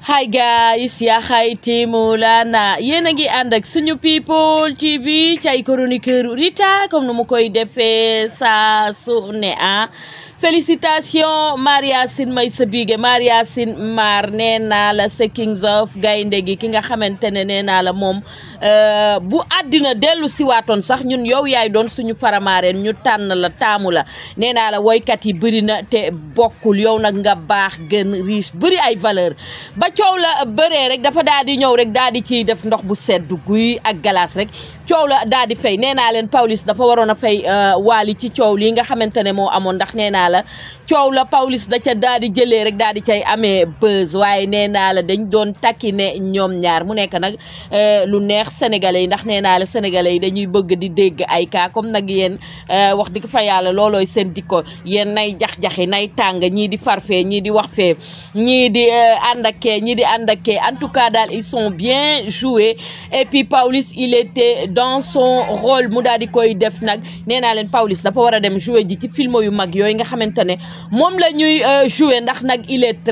Hi guys, yaa xayti Mawlana yéen a ngi ànd ak suñu people TV ci ay chroniqueur Rita comme nu mu koy defee saa su ne félicitations Mariasine Meissa Bigué Mariasine Mar nee naa la sa kings of gaynde gi ki nga xamante ne nee naa la moom bu àddina dellu siwaatoon sax ñun yow yaay doon suñu faramaareen ñu tànn la taamu la nee naa la woykat yi bëri na te bokkul yow nag nga baax gën riche bëri ay valeur ba coow la bëree rek dafa daal di ñëw rek daal di ciy def ndox bu sedd guy ak glace rek coow la daal di fay nee naa leen Pawlish dafa waroon a fay Wally ci coow lii nga xamante ne moo amoon ndax nee naa la coow la Pawlish da ca daal di jëlee rek daal di cay amee buzz waaye nee naa la dañ doon takki ne ñoom ñaar mu nekk nag lu neex sénégalais yi ndax nee naa la sénégalais yi dañuy bëgg di dégg ay cas comme nag yéen wax dëgg fa yàlla loolooy seen dikko yéen nay jax-jaxi nay tàng ñii di farfee ñii di wax fee ñii di ànd ak kee ñii di ànd ak kee en tout cas daal ils sont bien joués et puis Pawlish il était dans son rôle mu daal di koy def nag nee naa leen Pawlish dafa war a dem jouer ji ci film yu mag yooyu nga xamante ne moom la ñuy jouer ndax nag il est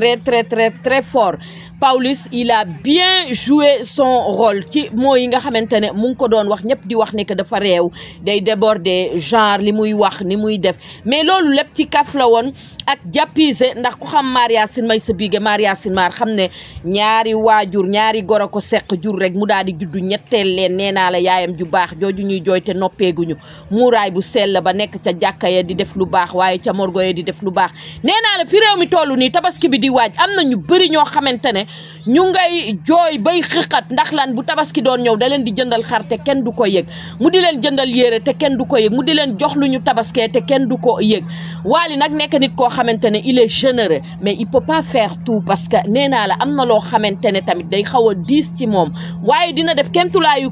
très fort Pawlish il a bien joué son rôle ci moo yi nga xamante ne mu ngi ko doon wax ñëpp di wax ne que dafa réew day déborder genre li muy wax ni muy def mais loolu lépp ci kaf la woon ak jàppise ndax ku xam Mariasine Meissa Bigué Mariasine Mar xam ne ñaari waajur ñaari goro ko seq jur rek mu daal di juddu ñetteel leen nee naa la yaayam ju baax jooju ñuy jooy te noppeeguñu muuraay bu sell ba nekk ca jàkka ya di def lu baax waaye ca morgo ya di def lu baax nee naa la fi réew mi toll nii tabaski bi di waaj am na ñu bëri ñoo xamante ne ñu ngay jooy bay xiqat ndax lan bu tabaski doon ñëw da leen di jëndal xar te kenn du ko yëg mu di leen jëndal yére te kenn du ko yëg mu di leen jox lu ñu tabaskee te kenn du ko yëg Wally nag nekk nit koo xamante ne il est généreux mais il peut pas faire tout parce que nee naa la am na loo xamante ne tamit day xaw a diis ci moom waaye dina def kemtulaayu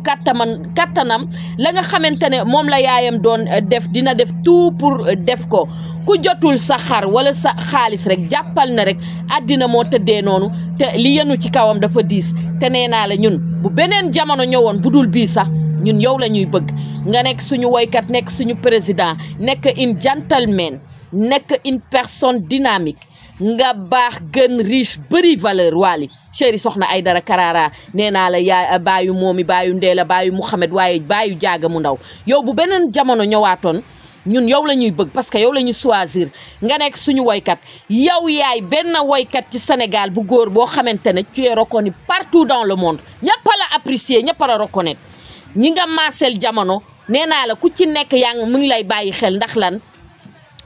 kattanam la nga xamante ne moom la yaayam doon def dina def tout pour def ko ku jotul sa xar wala sa xaalis rek jàppal na rek àddina moo tëddee noonu te li yenu ci kawam dafa diis te nee naa la ñun bu beneen jamono ñëwoon bu dul bii sax ñun yow la ñuy bëgg nga nekk suñu woykat nekk suñu président nekk une gentleman nekk une personne dynamique nga baax gën riche bëri valeur Wally chéri soxna Aïdara Karara nee naa la yaa baayu moomi baayu Ndeela baayu Mouhamed waaye baayu jaaga mu ndaw yow bu beneen jamono ñëwaatoon ñun yow la ñuy bëgg parce que yow la ñuy choisir nga nekk suñu woykat yow yaay benn woykat ci Sénégal bu góor boo xamante ne tu es reconnu partout dans le monde ñëpp la apprécier ñëpp la reconnaître ñi nga maaseel jamono nee naa la ku ci nekk yaa ngi mu ngi lay bàyyi xel ndax lan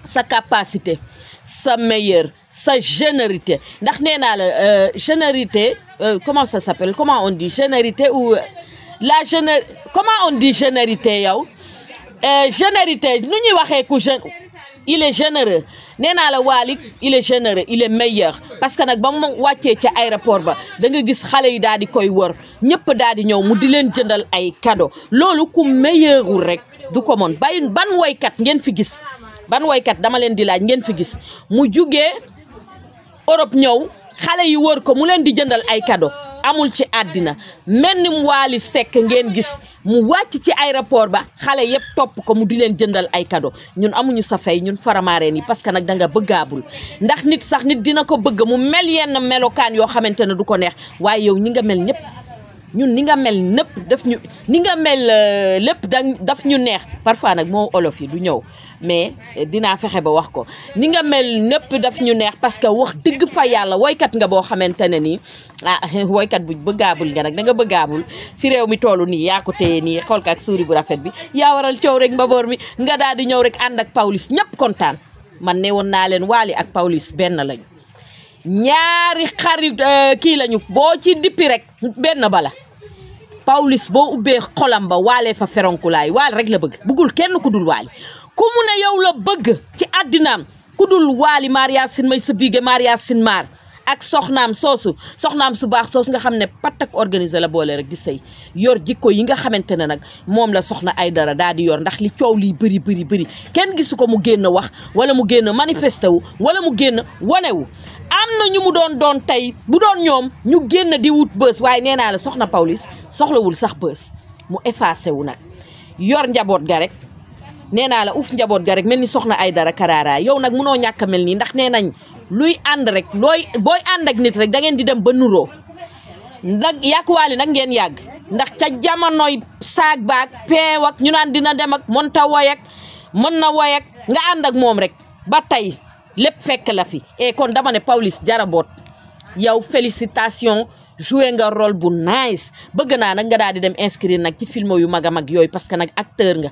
sa capacité sa meilleur sa générosité ndax nee naa la générosité comment ça s'appelle comment on dit générosité ou la comment on dit générosité yow générosité nu ñuy waxee ku il est généreux nee naa la Wally il est généreux il est meilleur parce que nag ba mu wàccee ca aéroport ba da nga gis xale yi daal di koy wër ñëpp daal di ñëw mu di leen jëndal ay cadeau loolu ku meilleurul rek du ko mën bàyyi ban woykat ngeen fi gis ban woykat dama leen di laaj ngeen fi gis mu jugee Europe ñëw xale yi wër ko mu leen di jëndal ay cadeau amul ci àddina mel ni Wally Seck ngeen gis mu wàcc ci aéroport ba xale yëpp topp ko mu di leen jëndal ay cadeau ñun amuñu sa fay ñun faramaareen yi parce que nag da nga bëggaabul ndax nit sax nit dina ko bëgg mu mel yenn melokaan yoo xamante ne du ko neex waaye yow ñi nga mel ñëpp ñun ni nga mel nëpp daf ñu ni nga mel lépp daf ñu neex parfois nag moo olof yi du ñëw mais dinaa fexe ba wax ko ni nga mel nëpp daf ñu neex parce que wax dëgg fa yàlla woykat nga boo xamante ne nii woykat bu bëggaabul nga nag da nga bëggaabul fi réew mi toll nii yaa ko téye nii xool ko ak suuri bu rafet bi yaa waral coow rek mbaboor mi nga daal di ñëw rek ànd ak Pawlish ñëpp kontaan man ne woon naa leen Wally ak Pawlish benn lañu ñaari xarit kii lañu boo ci dippi rek benn bala Pawlish boo ubbee xolam ba Wally fa feronkulaay Wally rek la bëgg bëggul kenn ku dul Wally ku mu ne yow la bëgg ci àddinaam ku dul Wally Mariasine Meissa Bigué Mariasine Mar ak soxnaam su baax soosu nga xam ne pat ak organisé la boole rek di sëy yor jikko yi nga xamante ne nag moom la soxna Aïdara daal di yor ndax li coow liy bëri kenn gisu ko mu génn wax wala mu génn manifesté wu wala mu génn wanewu am na ñu mu doon tey bu doon ñoom ñu génn di wut bës waaye nee naa la soxna Pawlish soxlawul sax bës mu effacé wu nag yor njaboot ga rek nee naa la uf njaboot ga rek mel ni soxna Aïdara Karara yow nag munoo ñàkk a mel nii ndax nee nañ luy ànd rek booy ànd ak nit rek da ngeen di dem ba nuroo nag yàq Wally nag ngeen yàgg ndax ca jamonoy saag baag peew ak ñu naan dina dem ak mën ta woy ak mën na woy ak nga ànd ak moom rek ba tey lépp fekk la fi et kon dama ne Pawlish jaraboot yow félicitation joué nga rôle bu nice bëgg naa nag nga daal di dem inscrire nag ci film yu mag a mag yooyu parce que nag acteur nga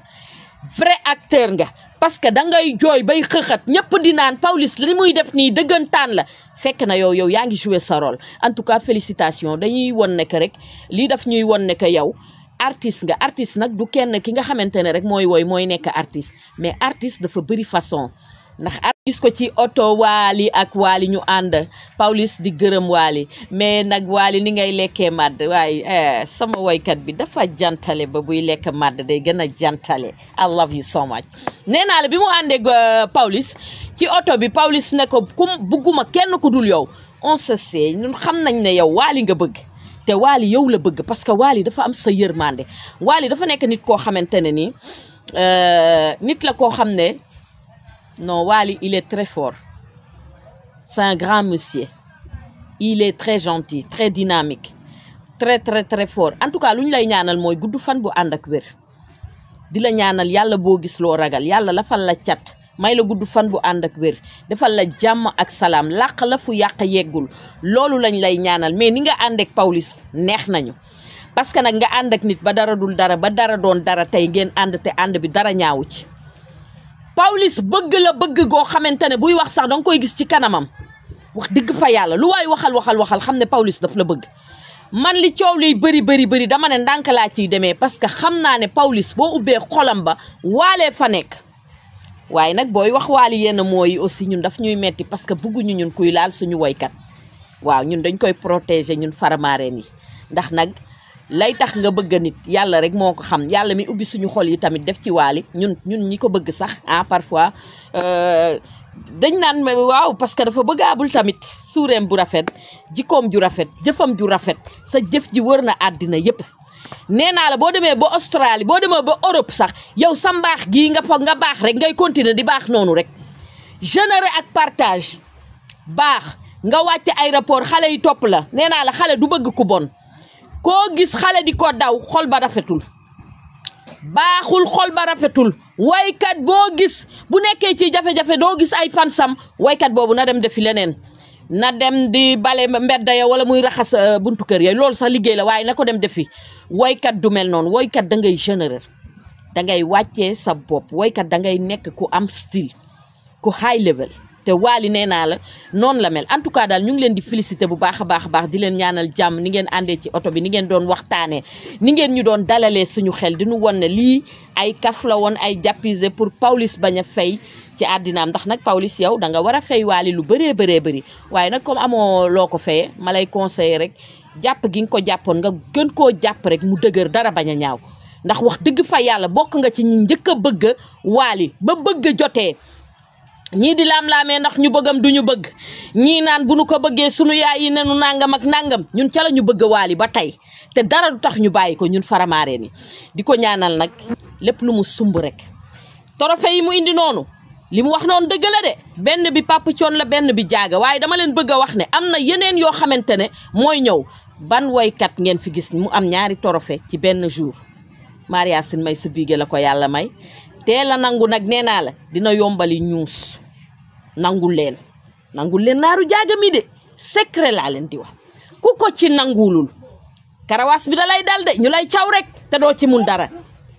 vrai acteur nga parce que da ngay jooy bay xëxat ñëpp di naan Pawlish li muy def nii dëggantaan la fekk na yow yaa ngi joué sa rôle en tout cas félicitation dañuy won ne que rek lii daf ñuy won ne que yow artiste nga artiste nag du kenn ki nga xamante ne rek mooy woy mooy nekk artiste mais artiste dafa bëri façon ndax gis ko ci oto Wally ak Wally ñu ànd Pawlish di gërëm Wally mais nag Wally ni ngay lekkee màdd waaye sama woykat bi dafa jantale ba buy lekk màdd day gën a jantale I love you so much nee naa la bi mu àndee Pawlish ci oto bi Pawlish ne ko bugguma kenn ku dul yow on se sait ñun xam nañ ne yow Wally nga bëgg te Wally yow la bëgg parce que Wally dafa am sa yërmande Wally dafa nekk nit koo xamante ne nii nit la koo xam ne non Wally il est très fort c'est un grand monsieur il est très gentil très dynamique très très très fort en tout cas lu ñu lay ñaanal mooy gudd fan bu ànd ak wér di la ñaanal yàlla boo gis loo ragal yàlla lafal la cat may la gudd fan bu ànd ak wér defal la jàmm ak salaam làq la fu yàq yeggul loolu lañ lay ñaanal mais ni nga ànd ak Pawlish neex nañu parce que nag nga ànd ak nit ba dara dul dara ba dara doon dara tey ngeen ànd te ànd bi dara ñaawu ci Pawlish bëgg la bëgg goo xamante ne buy wax sax danga koy gis ci kanamam wax dëgg fa yàlla lu waay waxal xam ne Pawlish daf la bëgg man li coow liy bëri dama ne ndànk laa ciy demee parce que xam naa ne Pawlish boo ubbee xolam ba waalee fa nekk waaye nag booy wax Wally yenn mooy aussi ñun daf ñuy metti parce que bëgguñu ñun kuy laal suñu woykat waaw ñun dañ koy protéger ñun Faramareen yi ndax nag lay tax nga bëgg nit yàlla rek moo ko xam yàlla mi ubbi suñu xol yi tamit def ci Wally ñun ñi ko bëgg sax parfois dañ naan waaw parce que dafa bëggaabul tamit suureem bu rafet jikkoom ju rafet jëfam ju rafet sa jëf ji wër na àddina yépp nee naa la boo demee ba Australie boo demee ba Europe sax yow sa mbaax gii nga foog nga baax rek ngay continuer di baax noonu rek généreux ak partage baax nga wàcce aéroport xale yi topp la nee naa la xale du bëgg ku bon koo gis xale di ko daw xol ba rafetul baaxul xol ba rafetul waykat boo gis bu nekkee ci jafe-jafe doo gis ay fansam waykat boobu na dem defi leneen na dem di bale mbedda ya wala muy raxas buntu kër ya loolu sax liggéey la waaye na ko dem defi waykat du mel noonu waykat da ngay généreux da ngay wàccee sa bopp waykat da ngay nekk ku am style ku high level te Wally nee naa la noonu la mel en tout cas daal ñu ngi leen di féliciter bu baax a baax di leen ñaanal jàmm ni ngeen àndee ci oto bi ni ngeen doon waxtaanee ni ngeen ñu doon dalalee suñu xel di ñu won ne lii ay kaf la woon ay jàppise pour Pawlish bañ a fay ci àddinaam ndax nag Pawlish yow da nga war a fay Wally lu bëree bëri waaye nag comme amoo loo ko fayee ma lay conseiller rek jàpp gi nga ko jàppoon nga gën koo jàpp rek mu dëgër dara bañ a ñaaw ndax wax dëgg fa yàlla bokk nga ci ñi njëkk a bëgg Wally ba bëgg jotee ñii di laam-laamee ndax ñu bëggam duñu bëgg ñii naan bu nu ko bëggee sunu yaay yi nenu nangam ak nangam ñun ca la ñu bëgg Wally ba tey te dara du tax ñu bàyyi ko ñun Faramareen yi di ko ñaanal nag lépp lu mu sumb rek trophée yi mu indi noonu li mu wax noonu dëgg la de benn bi Papa Thione la benn bi jaaga waaye dama leen bëgg a wax ne am na yeneen yoo xamante ne mooy ñëw ban woykat ngeen fi gis mu am ñaari trophée ci benn jour Maria Sin may sa biige la ko yàlla may teel a nangu nag nee naa la dina yombali ñuus nangul leen naaru jaaga mi de secret laa leen di wax ku ko ci nangulul karawaas bi da lay dal de ñu lay caw rek te doo ci mun dara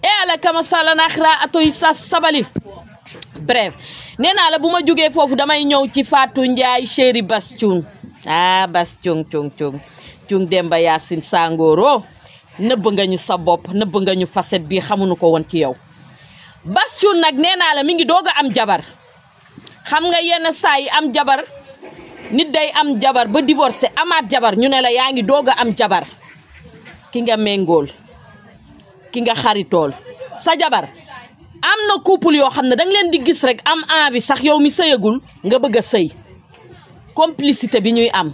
e ala kama sala naxra atoy sa sabali bref nee naa la bu ma jógee foofu damay ñëw ci Fatou Ndiaye chéri Bas Cung Bas Cung Demba Yacine Sangoro nëbb nga ñu sa bopp nëbb nga ñu facette bi xamuñu ko woon ci yow Bas Cung nag nee naa la mi ngi doog a am jabar xam nga yenn saa yi am jabar nit day am jabar ba divorcé amaat jabar ñu ne la yaa ngi doog a am jabar ki nga méngool ki nga xaritool sa jabar am na couple yoo xam ne danga leen di gis rek am envie sax yow mi sëyagul nga bëgg a sëy complicité bi ñuy am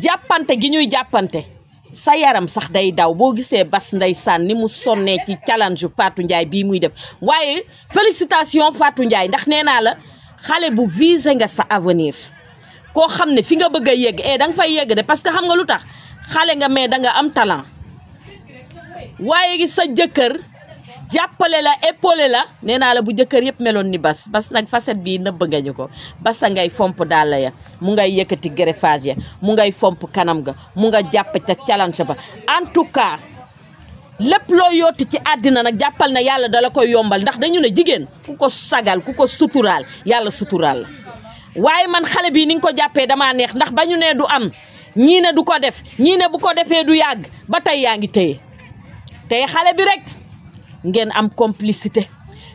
jàppante gi ñuy jàppante sa yaram sax day daw boo gisee Bas ndeysaan ni mu sonnee ci challenge Fatou Ndiaye bii muy def waaye félicitation Fatou Ndiaye ndax nee naa la xale bu visé nga sa avenir koo xam ne fi nga bëgg a yegg da nga fay yegg de parce que xam nga lu tax xale nga mais da nga am talent waaye gi sa jëkkër jàppale la épaulé la nee naa la bu jëkkër yëpp meloon ni bas nag facette bii nëbb nga ñu ko basa ngay fomp dàll ya mu ngay yëkkati greffage ya mu ngay fomp kanam ga mu nga jàpp ca challenge ba en tout cas lépp loo yootu ci àddina nag jàppal na yàlla dala koy yombal ndax dañu ne jigéen ku ko sagal ku ko suturaal yàlla suturaal la waaye man xale bii ni nga ko jàppee damaa neex ndax ba ñu ne du am ñii ne du ko def ñii ne bu ko defee du yàgg ba tey yaa ngi téye tey xale bi rek ngeen am complicité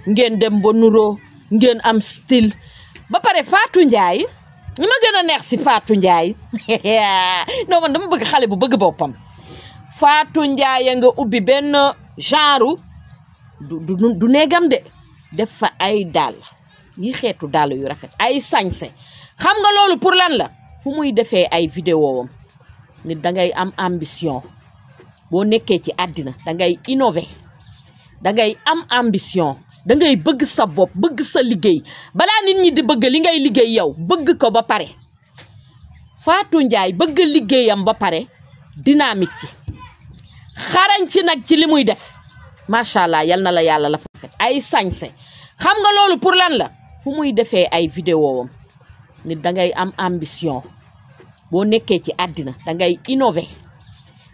ngeen dem ba nuroo ngeen am style ba pare Fatou Ndiaye ñi ma gën a neex si Fatou Ndiaye non man dama bëgg xale bu bëgg boppam Fatou Ndiaye nga ubbi benn genre du neegam de def fa ay dàll yi xeetu dàll yu rafet ay sañse xam nga loolu pour lan la fu muy defee ay vidéo wam nit da ngay am ambition boo nekkee ci àddina da ngay innover da ngay am ambition da ngay bëgg sa bopp bëgg sa liggéey balaa nit ñi di bëgg li ngay liggéey yow bëgg ko ba pare Fatou Ndiaye bëgg liggéeyam ba pare dynamique ci xarañ ci nag ci li muy def macha allah yal na la yàlla la fa fet ay sañse xam nga loolu pour lan la fu muy defee ay vidéo wam nit da ngay am ambition boo nekkee ci àddina da ngay innover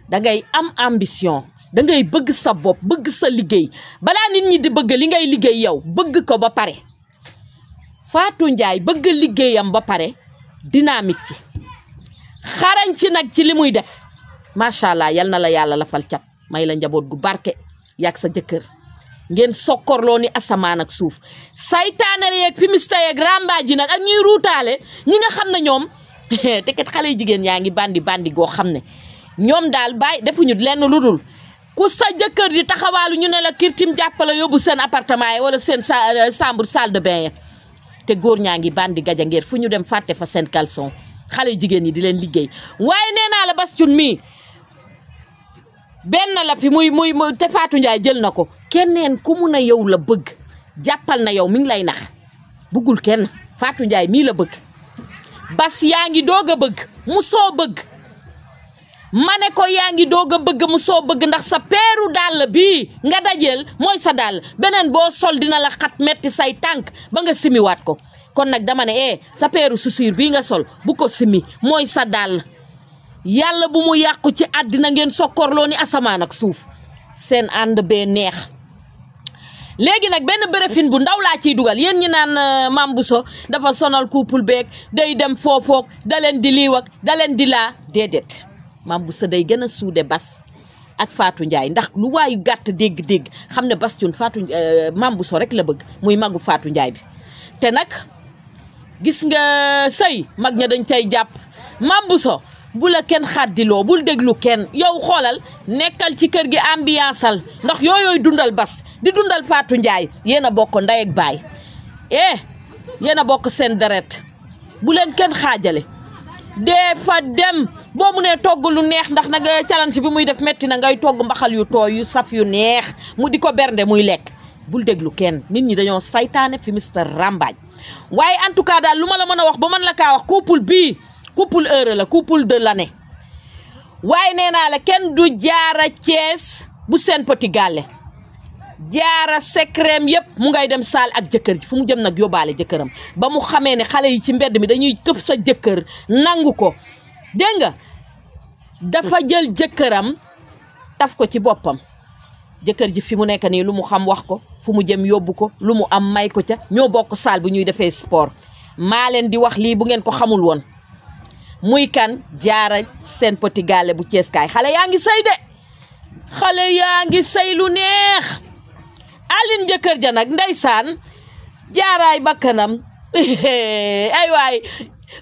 da ngay am ambition da ngay bëgg sa bopp bëgg sa liggéey balaa nit ñi di bëgg li ngay liggéey yow bëgg ko ba pare Fatou Ndiaye bëgg liggéeyam ba pare dynamique ci xarañ ci nag ci li muy def macha allah yal na la yàlla la fal cat may la njaboot gu barke yàgg sa jëkkër ngeen sokkorloo ni asamaan ak suuf saytaane yeeg fi mista yeeg rambaaji nag ak ñuy ruutaale ñi nga xam ne ñoom te kat xale yu jigéen yaa ngi bandi goo xam ne ñoom daal bàyyi defuñu lenn lu dul ku sa jëkkër di taxawaalu ñu ne la kirtim jàppale yóbbu seen appartement yi wala seen chambre salle de bain ya te góor ñaa ngi bandi gajangeer fu ñu dem fàtte fa seen caleçon xale jigéen yi di leen liggéey waaye nee naa la Bass Thioung mii benn la fi muy te Fatou Ndiaye jël na ko keneen ku mun a yow la bëgg jàppal na yow mi ngi lay nax bëggul kenn Fatou Ndiaye mii la bëgg Bass yaa ngi doog a bëgg mu soo bëgg ma ne ko yaa ngi doog a bëgg mu soo bëgg ndax sa peeru dàll bii nga dajeel mooy sa dàll beneen boo sol dina la xat metti say tànk ba nga simiwaat ko kon nag dama ne sa peeru chaussure bii nga sol bu ko simi mooy sa dàll yàlla bu mu yàqu ci àddina ngeen sokkorloo ni asamaan ak suuf seen ànd bee neex léegi nag benn bérefine bu ndaw laa ciy dugal yéen ñi naan Mame Bousso dafa sonal couple beeg day dem foofoog da leen di lii wak da leen di laa déedéet Mame Bousso day gën a suude Bass ak Fatou Ndiaye ndax lu waayu gàtt dégg-dégg xam ne Bass Thioung Mame Bousso rek la bëgg muy magu Fatou Ndiaye bi te nag gis nga sëy mag ña dañ cay jàpp Mame Bousso bu la kenn xaddiloo bul déglu kenn yow xoolal nekkal ci kër gi ambianceal ndax yooyooy dundal Bass di dundal Fatou Ndiaye yéen a bokk ndey ak baay yéen a bokk seen deret bu leen kenn xaajale dee fa dem boo mu nee togg lu neex ndax nag challenge bi muy def metti na ngay togg mbaxal yu tooy yu saf yu neex mu di ko bernde muy lekk bul déglu kenn nit ñi dañoo saytaane fi mister rambaaj waaye en tout cas daal lu ma la mën a wax ba mën la kaa wax couple bii couple heureux la couple de l'année waaye nee naa la kenn du jaara Thiès bu seen petit gàlle jaara secrèm yëpp mu ngay dem saal ak jëkkër ji fu mu jëm nag yóbbaale jëkkëram ba mu xamee ne xale yi ci mbedd mi dañuy këf sa jëkkër nangu ko dégg nga dafa jël jëkkëram taf ko ci boppam jëkkër ji fi mu nekk nii lu mu xam wax ko fu mu jëm yóbbu ko lu mu am may ko ca ñoo bokk saal bu ñuy defee sport maa leen di wax lii bu ngeen ko xamul woon muy kan jaara seen petit gàlle bu Thiès kaay xale yaa ngi sëy de xale yaa ngi sëy lu neex Aline jëkkër ja nag ndeysaan jaaraay bakkanam ay waay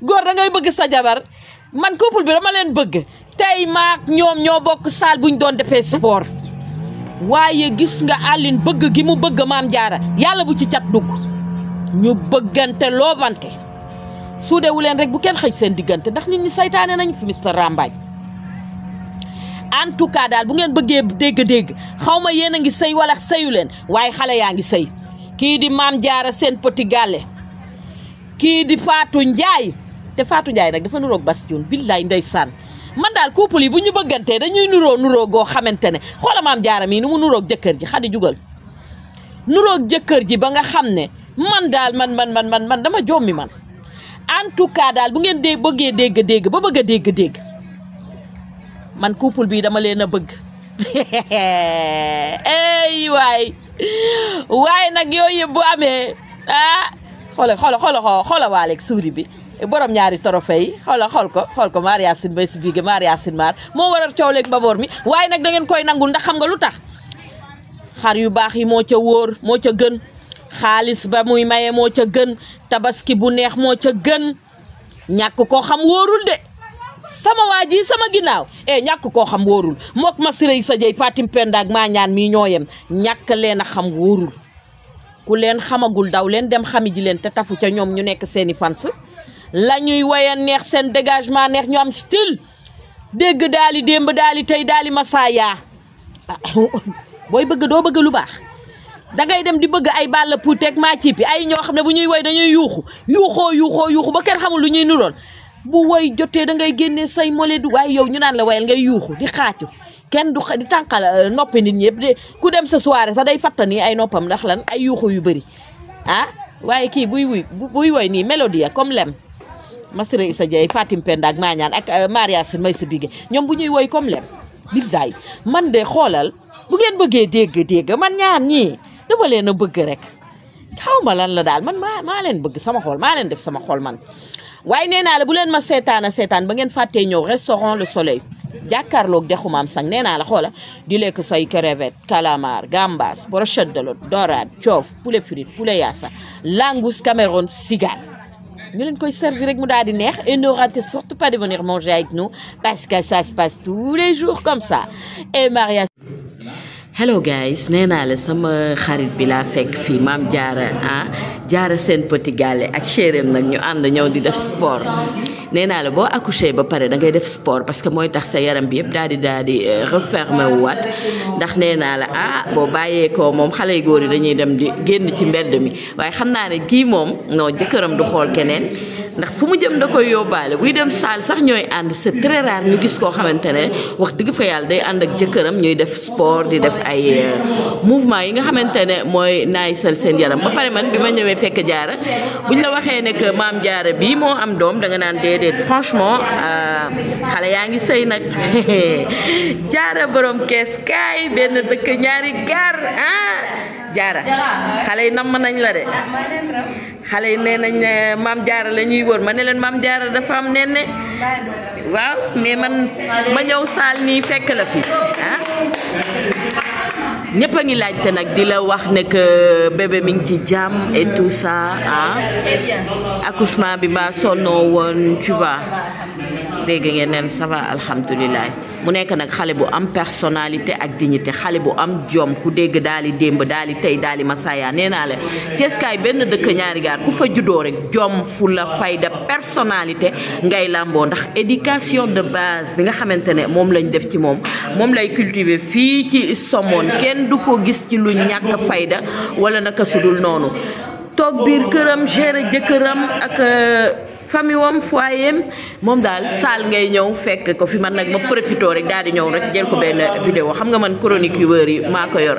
góor da ngay bëgg sa jabar man couple bi dama leen bëgg tey maak ñoom ñoo bokk saal buñ doon defee sport waaye gis nga Aline bëgg gi mu bëgg maam jaara yàlla bu ci cat dugg ñu bëggante loobante suudewu leen rek bu kenn xëj seen diggante ndax nit ñi saytaane nañ fi mister Rambaaj en tout cas daal bu ngeen bëggee dégg-dégg xaw ma yéen a ngi sëy wala sëyu leen waaye xale yaa ngi sëy kii di maam jaara seen petit gàlle kii di Fatou Ndiaye te Fatou Ndiaye nag dafa nuroog Bass Thioung billaay ndeysaan man daal couple yi bu ñu bëggantee dañuy nuroo goo xamante ne xoola Maam Jaara mii nu mu nuroog jëkkër ji Xadi jugal nuroog jëkkër ji ba nga xam ne man daal man dama jommi man en tout cas daal bu ngeen bëggee dégg ba bëgg a dégg man couple bii dama leen a bëgg ey waaye nag yooyu yëpp bu amee xoola waaleeg suuri bi borom ñaari trophée yi xool ko Maria Sine bay si biige Maria Sine maar moo waral coow leeg mbaboor mi waaye nag da ngeen koy nangul ndax xam nga lu tax xar yu baax yi moo ca wóor moo ca gën xaalis ba muy maye moo ca gën tabaski bu neex moo ca gën ñàkk koo xam wóorul de sama waa ji sama ginnaaw ñàkk koo xam wóorul mook ma sirey sa jëy Fatim Penda ak maa ñaan mii ñoo yem ñàkk leen a xam wóorul ku leen xamagul daw leen dem xami ji leen te tafu ca ñoom ñu nekk seeni fans la ñuy waya neex seen dégagement neex ñu am style dégg daali démb daali tey daali masaaya booy bëgg doo bëgg lu baax dangay dem di bëgg ay balla puuteeg maa ciipi ay ñoo xam ne bu ñuy woy dañuy yuuxu ba kenn xamul lu ñuy nuroon bu woy jotee da ngay génnee say mole du waaye yow ñu naan la wayal ngay yuuxu di xaacu kenn du di tànqal noppi nit ñëpp de ku dem sa soirée sax day fattani ay noppam ndax lan ay yuuxu yu bëri waaye kii buy woy nii mélodie comme lem Masira Issa Dieye Fatim Penda ak Mañaan ak Maria Sine may sa bigé ñoom bu ñuy woy comme lem billaay man de xoolal bu ngeen bëggee dégg man ñaar ñii dama leen a bëgg rek xaw ma lan la daal man maa leen bëgg sama xol maa leen def sama xol man waaye nee naa la bu leen ma seetaan ba ngeen fàttee ñëw restaurant Le Soleil jàkkaarloog dexu Maam Sang nee naa la xoola di lekk say crevette calamar gambas brochette de l'eau dorade coof poulet frite poulet yassa langouste Cameroun cigale ñu leen koy servir rek mu daal di neex et ne ratez surtout pas de venir manger avec nous parce que ça se passe tous les jours comme ça et Maria. Hello guys nee naa la sama xarit bi laa fekk fii Maam Jaara seen petit gallé ak chéréem nag ñu ànd ñëw di def sport nee naa la boo accouché ba pare da ngay def sport parce que mooy tax sa yaram bi yëpp daal di refermé wu waat ndax nee naa la boo bàyyeekoo moom xale yu góor yi dañuy dem di génn ci mbedd mi waaye xam naa ne kii moom non jëkkëram du xool keneen ndax fu mu jëm da koy yóbbaale buy dem salle sax ñooy ànd c'est très rare ñu gis koo xamante ne wax dëgg fa yàlla day ànd ak jëkkëram ñuy def sport di def ay mouvement yi nga xamante ne mooy naayisal seen yaram ba pare man bi ma ñëwee fekk Jaara buñ la waxee ne que Maam Jaara bii moo am doom da nga naan déedéet franchement xale yaa ngi sëy nag Jaara borom kees kaay benn dëkk ñaari gaar Jaara xale yi namm nañ la de xale yi nee nañ Maam Jaara la ñuy wër ma ne leen Maam Jaara dafa am nen ne waaw mais man ma ñëw saal nii fekk la fi ñëpp a ngi laajte nag di la wax ne que bébé mi ngi ci jàmm et tout ça accouchement bi mbaa sonnoo woon tu vois dégg ngeen neen ça va alhamdulilah mu nekk nag xale bu am personnalité ak dignité xale bu am jom ku dégg daali démb daali tey daali masaya nee naa la Ceeskaay benn dëkk ñaari gaar ku fa juddoo rek jom fulla fayda personnalité ngay làmboo ndax éducation de base bi nga xamante ne moom lañ def ci moom lay cultiver fii ci Somone kenn du ko gis ci lu ñàkk fayda wala naka sudul noonu toog biir këram gérer jëkkëram ak famille wam foyem moom daal saal ngay ñëw fekk ko fi man nag ma profité rek daal di ñëw rek jël ko benn vidéo xam nga man chronique yu wër yi maa ko yor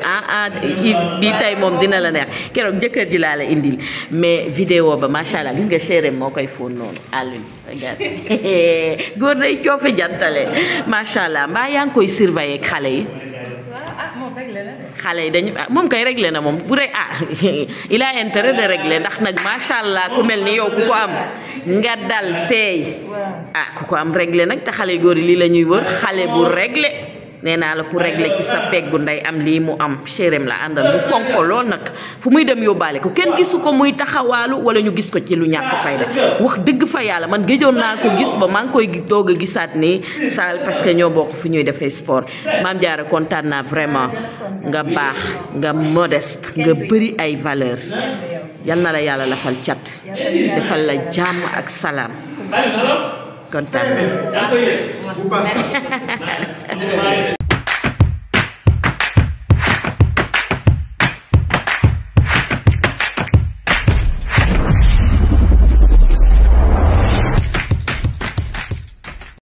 bi tey moom dina la neex keroog jëkkër ji laa la indil mais vidéo ba macha allah gis nga chéréem moo koy fóon noonu àllun regarde góor day coofe jantale macha allah mbaa yaa ngi koy surveiller ak xale yi xale yi dañu moom kay réglé na moom bu dee il a intérêt de régler ndax nag macha allah ku mel ni yow ku ko am nga dal teey ku ko am réglé nag te xale góor yi lii la ñuy wër xale bu réglé nee naa la pour régler ci sa peggu ndey am lii mu am chéréem la àndal bu fonk ko lool nag fu muy dem yóbbaale ko kenn gisu ko muy taxawaalu wala ñu gis ko ci lu ñàkk fayda wax dëgg fa yàlla man géjoon naa ko gis ba maa ngi koy doog a gisaat nii saal parce que ñoo bokk fu ñuy defee sport Maam Jaara kontaan naa vraiment nga baax nga modeste nga bëri ay valeur yal na la yàlla lafal cat defal la jàmm ak salaam kontaan naa